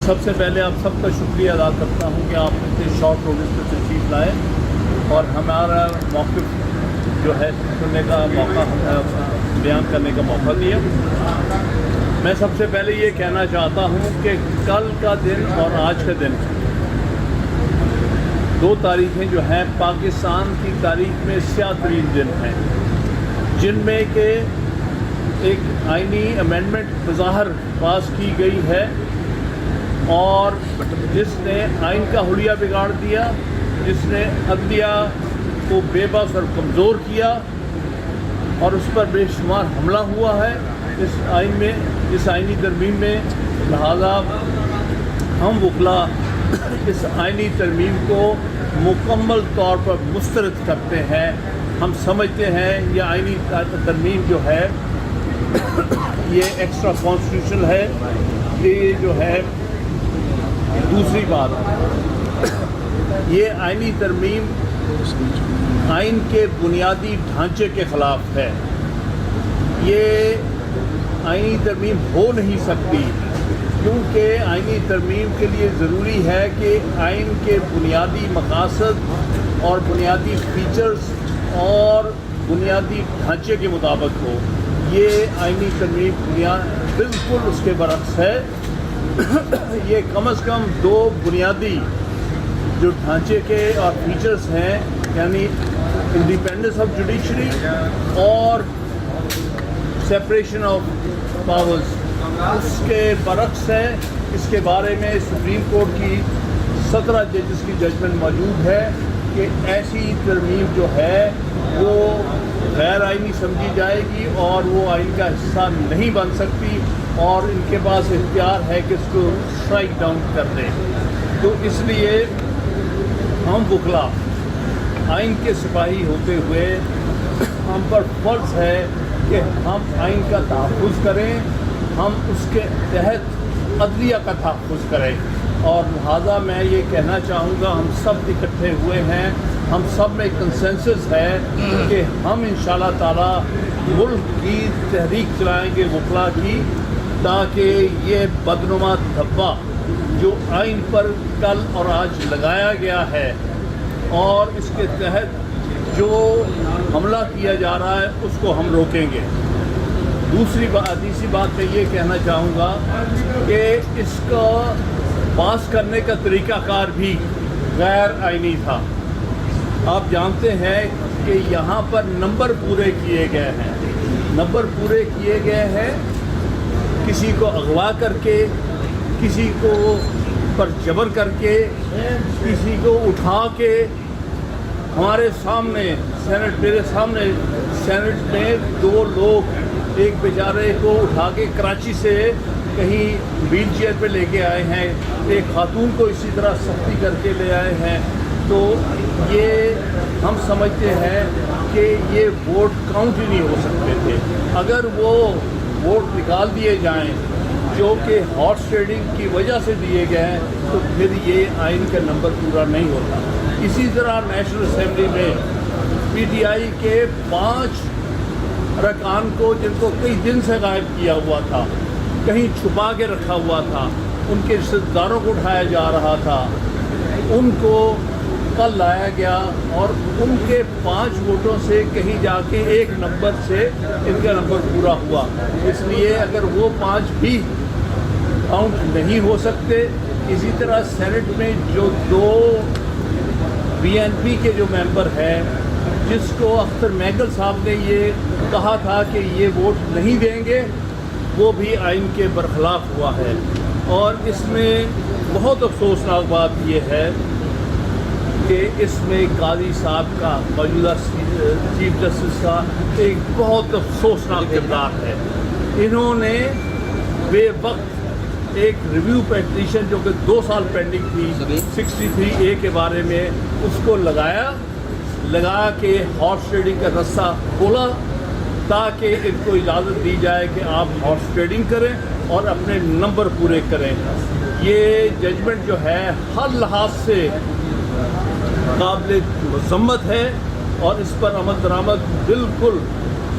سب سے پہلے آپ سب کا شکریہ ادا کرتا ہوں کہ آپ اتنے شارٹ نوٹس پہ تشریف لائے اور ہمارا موقف جو ہے سننے کا موقع بیان کرنے کا موقع دیا۔ میں سب سے پہلے یہ کہنا چاہتا ہوں کہ کل کا دن اور آج کا دن دو تاریخیں جو ہیں پاکستان کی تاریخ میں سیاہ ترین دن ہیں، جن میں کہ ایک آئینی امینڈمنٹ بظاہر پاس کی گئی ہے اور جس نے آئین کا حلیہ بگاڑ دیا، جس نے عدلیہ کو بے بس اور کمزور کیا اور اس پر بے شمار حملہ ہوا ہے اس آئینی ترمیم میں۔ لہذا ہم وکلا اس آئینی ترمیم کو مکمل طور پر مسترد کرتے ہیں۔ ہم سمجھتے ہیں یہ آئینی ترمیم جو ہے یہ ایکسٹرا کانسٹیٹیوشنل ہے۔ یہ جو ہے دوسری بات، یہ آئینی ترمیم آئین کے بنیادی ڈھانچے کے خلاف ہے۔ یہ آئینی ترمیم ہو نہیں سکتی کیونکہ آئینی ترمیم کے لیے ضروری ہے کہ آئین کے بنیادی مقاصد اور بنیادی فیچرز اور بنیادی ڈھانچے کے مطابق ہو۔ یہ آئینی ترمیم بالکل اس کے برعکس ہے۔ یہ کم از کم دو بنیادی جو ڈھانچے کے اور فیچرز ہیں، یعنی انڈیپینڈنس آف جوڈیشری اور سیپریشن آف پاورز، اس کے برعکس ہے۔ اس کے بارے میں سپریم کورٹ کی 17 ججز کی ججمنٹ موجود ہے کہ ایسی ترمیم جو ہے وہ غیر آئینی سمجھی جائے گی اور وہ آئین کا حصہ نہیں بن سکتی، اور ان کے پاس اختیار ہے کہ اس کو اسٹرائک ڈاؤن کر دیں۔ تو اس لیے ہم وکلا آئین کے سپاہی ہوتے ہوئے ہم پر فرض ہے کہ ہم آئین کا تحفظ کریں، ہم اس کے تحت عدلیہ کا تحفظ کریں، اور لہٰذا میں یہ کہنا چاہوں گا ہم سب اکٹھے ہوئے ہیں، ہم سب میں کنسنسس ہے کہ ہم انشاءاللہ تعالی ملک کی تحریک چلائیں گے وکلا کی، تاکہ یہ بدنما دھبہ جو آئین پر کل اور آج لگایا گیا ہے اور اس کے تحت جو حملہ کیا جا رہا ہے اس کو ہم روکیں گے۔ تیسری بات میں یہ کہنا چاہوں گا کہ اس کا پاس کرنے کا طریقہ کار بھی غیر آئینی تھا۔ آپ جانتے ہیں کہ یہاں پر نمبر پورے کیے گئے ہیں، کسی کو اغوا کر کے، کسی کو پر جبر کر کے، کسی کو اٹھا کے ہمارے سامنے میرے سامنے سینٹ میں دو لوگ ایک بیچارے کو اٹھا کے کراچی سے کہیں ویل چیئر پہ لے کے آئے ہیں، ایک خاتون کو اسی طرح سختی کر کے لے آئے ہیں۔ تو یہ ہم سمجھتے ہیں کہ یہ ووٹ کاؤنٹ ہی نہیں ہو سکتے تھے۔ اگر وہ ووٹ نکال دیے جائیں جو کہ ہارس ٹریڈنگ کی وجہ سے دیے گئے ہیں تو پھر یہ آئین کا نمبر پورا نہیں ہوتا۔ اسی طرح نیشنل اسمبلی میں پی ٹی آئی کے 5 ارکان کو، جن کو کئی دن سے غائب کیا ہوا تھا، کہیں چھپا کے رکھا ہوا تھا، ان کے رشتہ داروں کو اٹھایا جا رہا تھا، ان کو کل لایا گیا اور ان کے 5 ووٹوں سے کہیں جا کے 1 نمبر سے ان کا نمبر پورا ہوا۔ اس لیے اگر وہ 5 بھی کاؤنٹ نہیں ہو سکتے، اسی طرح سینٹ میں جو 2 بی این پی کے جو ممبر ہیں، جس کو اختر میگل صاحب نے یہ کہا تھا کہ یہ ووٹ نہیں دیں گے، وہ بھی آئین کے برخلاف ہوا ہے۔ اور اس میں بہت افسوسناک بات یہ ہے کہ اس میں قاضی صاحب کا، موجودہ چیف جسٹس کا ایک بہت افسوسناک کردار ہے۔ انہوں نے بے وقت ایک ریویو پیٹیشن جو کہ 2 سال پینڈنگ تھی 63A کے بارے میں، اس کو لگا کے ہارس ٹریڈنگ کا رستہ کھولا تاکہ ان کو اجازت دی جائے کہ آپ ہارس ٹریڈنگ کریں اور اپنے نمبر پورے کریں۔ یہ ججمنٹ جو ہے ہر لحاظ سے قابل مذمت ہے اور اس پر عمل درآمد بالکل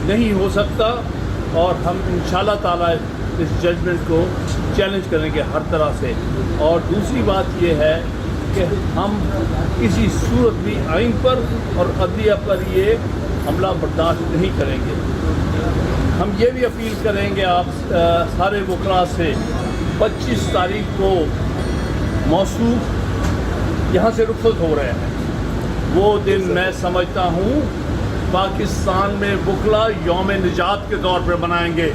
نہیں ہو سکتا، اور ہم انشاءاللہ تعالی اس ججمنٹ کو چیلنج کریں گے ہر طرح سے. اور دوسری بات یہ ہے کہ ہم کسی صورت بھی آئین پر اور عدلیہ پر یہ حملہ برداشت نہیں کریں گے. ہم یہ بھی اپیل کریں گے آپ سارے وکلاء سے 25 تاریخ کو موصوف یہاں سے رخصت ہو رہے ہیں. وہ دن میں سمجھتا ہوں پاکستان میں وکلاء یوم نجات کے طور پر منائیں گے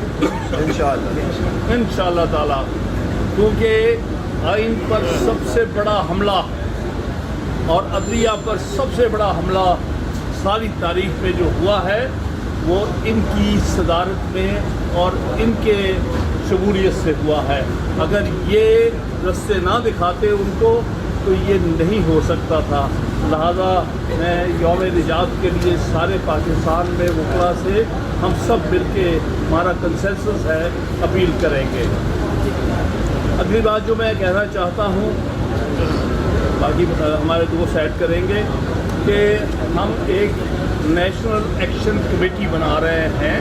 انشاءاللہ تعالی, کیونکہ آئین پر سب سے بڑا حملہ اور عدلیہ پر سب سے بڑا حملہ ساری تاریخ میں جو ہوا ہے وہ ان کی صدارت میں اور ان کے شمولیت سے ہوا ہے. اگر یہ رستے نہ دکھاتے ان کو تو یہ نہیں ہو سکتا تھا. لہذا میں یوم نجات کے لیے سارے پاکستان میں وکلاء سے ہم سب مل کے ہمارا کنسنسس ہے اپیل کریں گے. اگلی بات جو میں کہنا چاہتا ہوں, باقی ہمارے دوست ایڈ کریں گے, کہ ہم ایک نیشنل ایکشن کمیٹی بنا رہے ہیں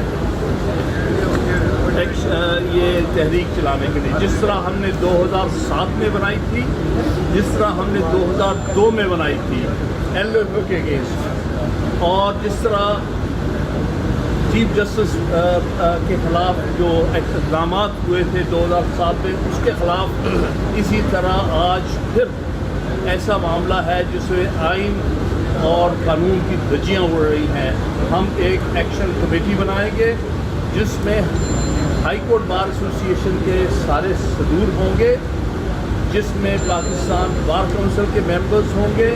یہ تحریک چلانے کے لیے. جس طرح ہم نے 2007 میں بنائی تھی, جس طرح ہم نے 2002 میں بنائی تھی LFO کے اگینسٹ, اور جس طرح چیف جسٹس کے خلاف جو اقدامات ہوئے تھے 2007 میں اس کے خلاف, اسی طرح آج پھر ایسا معاملہ ہے جس میں آئین اور قانون کی دھجیاں اڑ رہی ہیں. ہم ایک ایکشن کمیٹی بنائیں گے جس میں ہائی کورٹ بار ایسوسی ایشن کے سارے صدور ہوں گے, جس میں پاکستان بار کونسل کے ممبرز ہوں گے,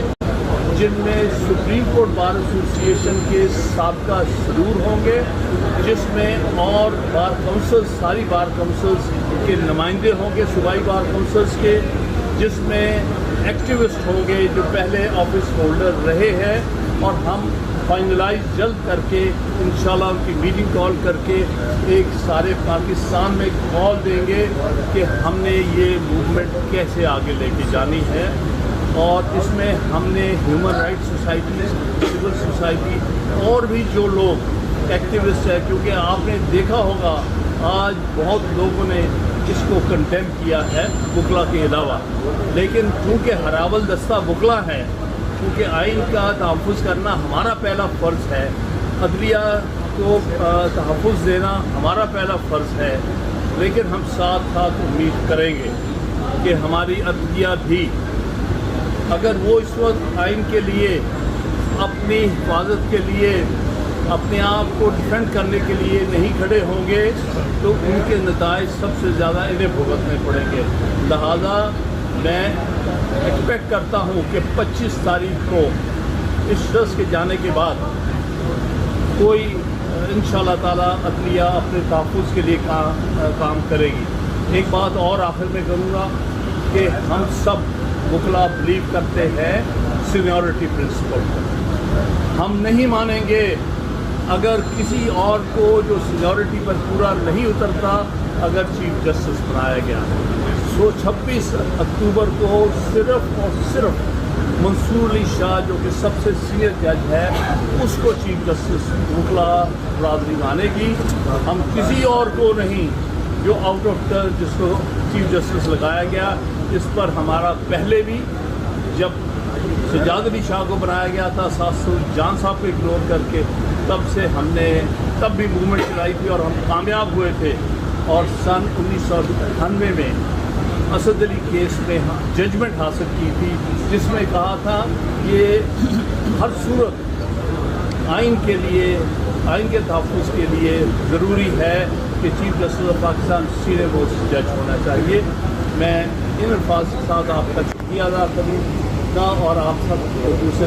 جن میں سپریم کورٹ بار ایسوسی ایشن کے سابقہ صدور ہوں گے, جس میں اور بار کونسلز ساری بار کونسلز کے نمائندے ہوں گے صوبائی بار کونسلز کے, جس میں ایکٹیوسٹ ہوں گے جو پہلے آفس ہولڈر رہے ہیں, اور ہم فائنلائز جلد کر کے انشاءاللہ ان کی میٹنگ کال کر کے ایک سارے پاکستان میں کال دیں گے کہ ہم نے یہ موومنٹ کیسے آگے لے کے جانی ہے. اور اس میں ہم نے human rights society, civil society اور بھی جو لوگ ایکٹیوسٹ ہیں, کیونکہ آپ نے دیکھا ہوگا آج بہت لوگوں نے اس کو کنڈیم کیا ہے وکلاء کے علاوہ, لیکن چونکہ ہراول دستہ وکلاء ہے, کیونکہ آئین کا تحفظ کرنا ہمارا پہلا فرض ہے, عدلیہ کو تحفظ دینا ہمارا پہلا فرض ہے, لیکن ہم ساتھ ساتھ امید کریں گے کہ ہماری عدلیہ بھی اگر وہ اس وقت آئین کے لیے اپنی حفاظت کے لیے اپنے آپ کو ڈیفینڈ کرنے کے لیے نہیں کھڑے ہوں گے تو ان کے نتائج سب سے زیادہ انہیں بھگتنے پڑیں گے. لہذا میں ایکسپیکٹ کرتا ہوں کہ 25 تاریخ کو اس شخص کے جانے کے بعد کوئی انشاءاللہ تعالی عدلیہ اپنے تحفظ کے لیے کام کرے گی. ایک بات اور آخر میں کروں گا کہ ہم سب وکلاء بلیو کرتے ہیں سینیورٹی پرنسپل پر. ہم نہیں مانیں گے اگر کسی اور کو جو سینیورٹی پر پورا نہیں اترتا اگر چیف جسٹس بنایا گیا. 26 اکتوبر کو صرف اور صرف منصور علی شاہ جو کہ سب سے سینئر جج ہے اس کو چیف جسٹس وکلاء برادری مانے گی. ہم کسی اور کو نہیں, جو آؤٹ آف ٹرن جس کو چیف جسٹس لگایا گیا, اس پر ہمارا پہلے بھی جب سجاد علی شاہ کو بنایا گیا تھا جان صاحب کو اگنور کر کے, تب سے ہم نے تب بھی موومنٹ چلائی تھی اور ہم کامیاب ہوئے تھے. اور سن 1998 میں اسد علی کیس میں ججمنٹ حاصل کی تھی جس میں کہا تھا یہ ہر صورت آئین کے لیے, آئین کے تحفظ کے لیے ضروری ہے کہ chief justice of Pakistan senior most جج ہونا چاہیے. میں ان الفاظ کے ساتھ آپ کا شکریہ ادا کروں گا اور آپ سب دوسرے